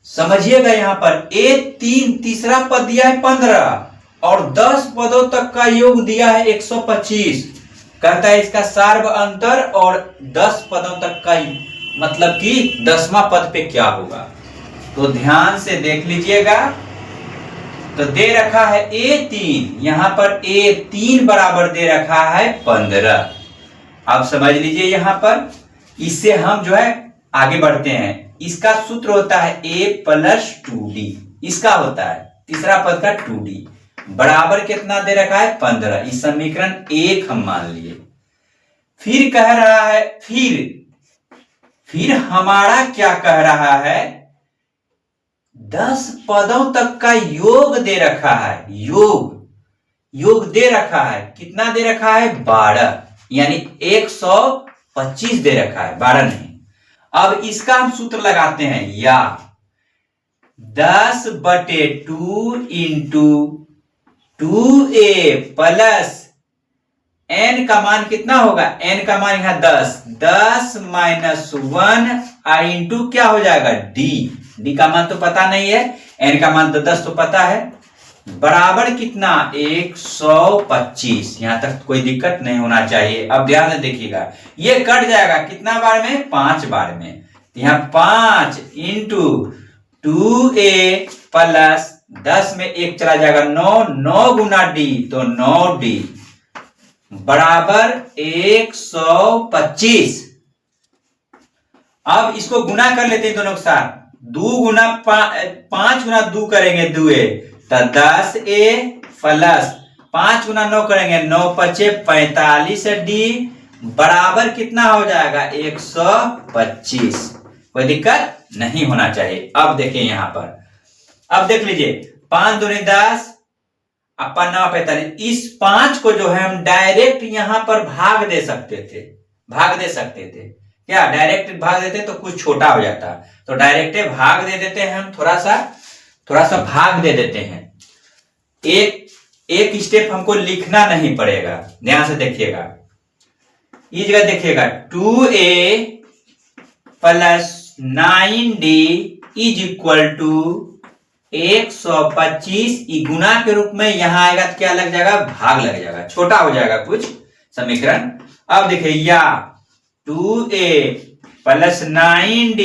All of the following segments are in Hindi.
समझिएगा यहाँ पर A3 तीसरा पद दिया है 15 और 10 पदों तक का योग दिया है 125। कहता है इसका सार्व अंतर और 10 पदों तक का मतलब कि 10वां पद पे क्या होगा। तो ध्यान से देख लीजिएगा। तो दे रखा है A3, यहां पर A3 बराबर दे रखा है 15। अब समझ लीजिए यहां पर इससे हम जो है आगे बढ़ते हैं। इसका सूत्र होता है A प्लस 2D, इसका होता है तीसरा पद का 2D बराबर कितना दे रखा है 15। इस समीकरण 1 हम मान लिए। फिर कह रहा है फिर हमारा क्या कह रहा है 10 पदों तक का योग दे रखा है। योग दे रखा है, कितना दे रखा है 12, यानी 125 दे रखा है, 12 नहीं। अब इसका हम सूत्र लगाते हैं, या 10/2 इंटू 2a प्लस n का मान कितना होगा, n का मान यहां 10 माइनस 1 इंटू क्या हो जाएगा d का मान तो पता नहीं है, n का मान तो 10 तो पता है, बराबर कितना 125। यहां तक कोई दिक्कत नहीं होना चाहिए। अब ध्यान से देखिएगा, ये कट जाएगा कितना बार में, 5 बार में। यहां 5 इंटू 2a प्लस 10 में 1 चला जाएगा 9 गुना d तो 9d बराबर 125। अब इसको गुना कर लेते हैं दोनों के साथ। 2 गुना 5 गुना 2 करेंगे 2a तो 10a प्लस 5 गुना 9 करेंगे 9 5 45d बराबर कितना हो जाएगा 125। कोई दिक्कत नहीं होना चाहिए। अब देखिए यहां पर, अब देख लीजिए 5 दूनी 10 अपना 9 45। इस 5 को जो है हम डायरेक्ट यहां पर भाग दे सकते थे। क्या डायरेक्ट भाग देते तो कुछ छोटा हो जाता, तो डायरेक्ट भाग दे देते हैं हम, थोड़ा सा भाग दे देते हैं। एक स्टेप हमको लिखना नहीं पड़ेगा। ध्यान से देखिएगा, इस जगह देखिएगा 2a plus 9d is equal to 125। गुना के रूप में यहां आएगा तो क्या लग जाएगा, भाग लग जाएगा, छोटा हो जाएगा कुछ समीकरण। अब देखिए या 2a प्लस 9d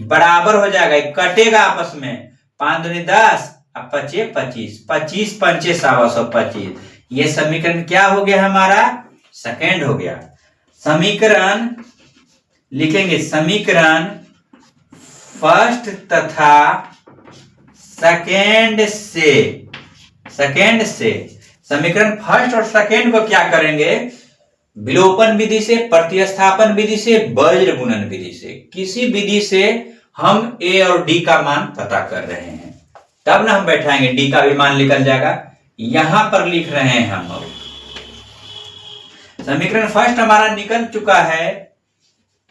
बराबर हो जाएगा, कटेगा आपस में, 5 दूनी 10 अब 5 25, 25 पंचे 725। ये समीकरण क्या हो गया हमारा, सेकेंड हो गया। समीकरण लिखेंगे, समीकरण फर्स्ट तथा सेकेंड से समीकरण फर्स्ट और सेकेंड को क्या करेंगे, विलोपन विधि से, प्रतिस्थापन विधि से, वज्र गुणन विधि से, किसी विधि से हम a और d का मान पता कर रहे हैं। तब ना हम बैठाएंगे, d का भी मान निकल जाएगा। यहां पर लिख रहे हैं हम। अब समीकरण फर्स्ट हमारा निकल चुका है,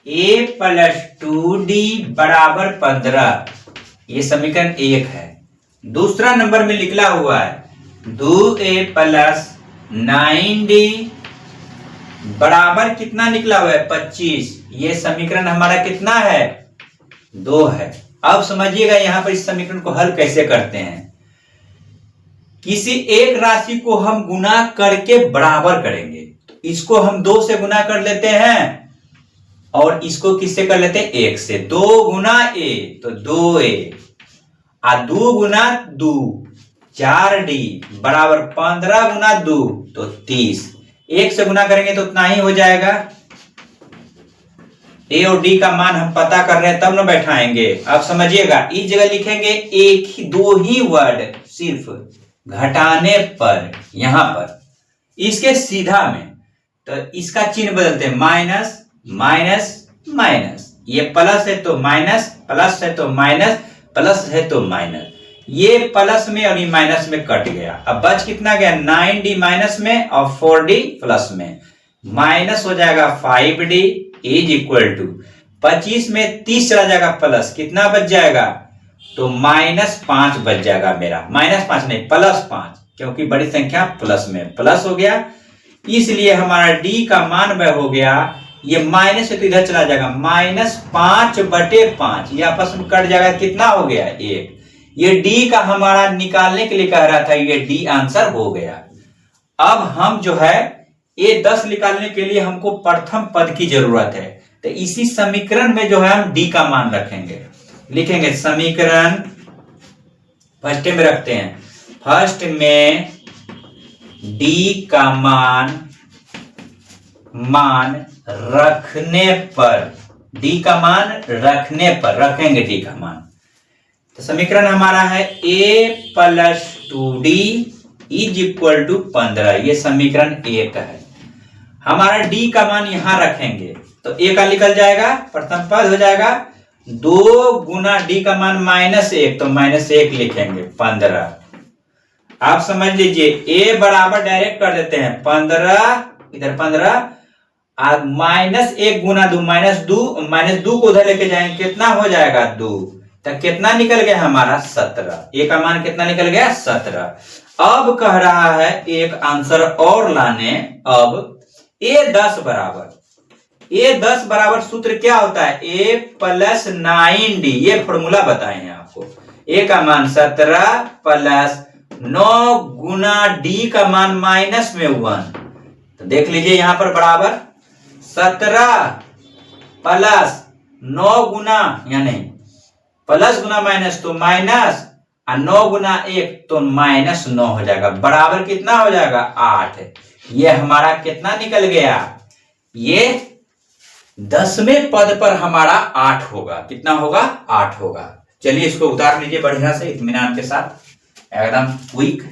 a प्लस 2d बराबर 15। ये समीकरण 1 है। दूसरा नंबर में निकला हुआ है 2a प्लस 9d बराबर कितना निकला हुआ है 25। ये समीकरण हमारा कितना है, 2 है। अब समझिएगा यहां पर इस समीकरण को हल कैसे करते हैं। किसी एक राशि को हम गुना करके बराबर करेंगे, इसको हम 2 से गुना कर लेते हैं और इसको किससे कर लेते हैं, 1 से। 2 गुना a तो 2a, 2 गुना 2 4d बराबर 15 गुना 2 तो 30। 1 से गुना करेंगे तो उतना ही हो जाएगा। a और d का मान हम पता कर रहे हैं, तब ना बैठाएंगे। अब समझिएगा, इस जगह लिखेंगे दो ही वर्ड सिर्फ घटाने पर, यहां पर इसके सीधा में, तो इसका चिन्ह बदलते हैं, माइनस माइनस माइनस। ये प्लस है तो माइनस, प्लस है तो माइनस, प्लस है तो माइनस। ये प्लस में और ये माइनस में कट गया। अब बच कितना गया, 9d माइनस में और 4d प्लस में, माइनस हो जाएगा 5d इज इक्वल टू 25 में 30 चला जाएगा प्लस, कितना बच जाएगा, तो -5 बच जाएगा मेरा। -5 नहीं, +5, क्योंकि बड़ी संख्या प्लस में, प्लस हो गया। इसलिए हमारा d का मान वह हो गया ये माइनस है तो इधर चला जाएगा, -5/5, ये आपस में कट जाएगा, कितना हो गया 1। ये डी का हमारा निकालने के लिए कह रहा था, ये डी आंसर हो गया। अब हम जो है ये 10 निकालने के लिए हमको प्रथम पद की जरूरत है, तो इसी समीकरण में जो है हम डी का मान रखेंगे, लिखेंगे समीकरण फर्स्ट में रखते हैं, फर्स्ट में डी का मान रखने पर, डी का मान रखने पर रखेंगे डी का मान, तो समीकरण हमारा है a + 2d = 15, ये समीकरण 1 है। हमारा डी का मान यहां रखेंगे तो a का निकल जाएगा, प्रथम पद हो जाएगा 2 गुना डी का मान -1, तो -1 लिखेंगे 15। आप समझ लीजिए a बराबर डायरेक्ट कर देते हैं 15, इधर 15 -1 गुना 2 -2 को उधर लेके जाएंगे, कितना हो जाएगा 2, तो कितना निकल गया हमारा 17, a का मान कितना निकल गया 17। अब कह रहा है एक आंसर और लाने, अब a10 बराबर सूत्र क्या होता है, a + 9d, ये फॉर्मूला बताए हैं आपको। a का मान 17 प्लस 9 गुना d का मान -1, तो देख लीजिए यहां पर बराबर 17 प्लस 9 गुना, यानी प्लस गुना माइनस तो माइनस, और 9 गुना 1 तो -9 हो जाएगा, बराबर कितना हो जाएगा 8। ये हमारा कितना निकल गया, ये 10वें पद पर हमारा 8 होगा, कितना होगा 8 होगा। चलिए इसको उतार लीजिए बढ़िया से, इत्मीनान के साथ, एकदम क्विक।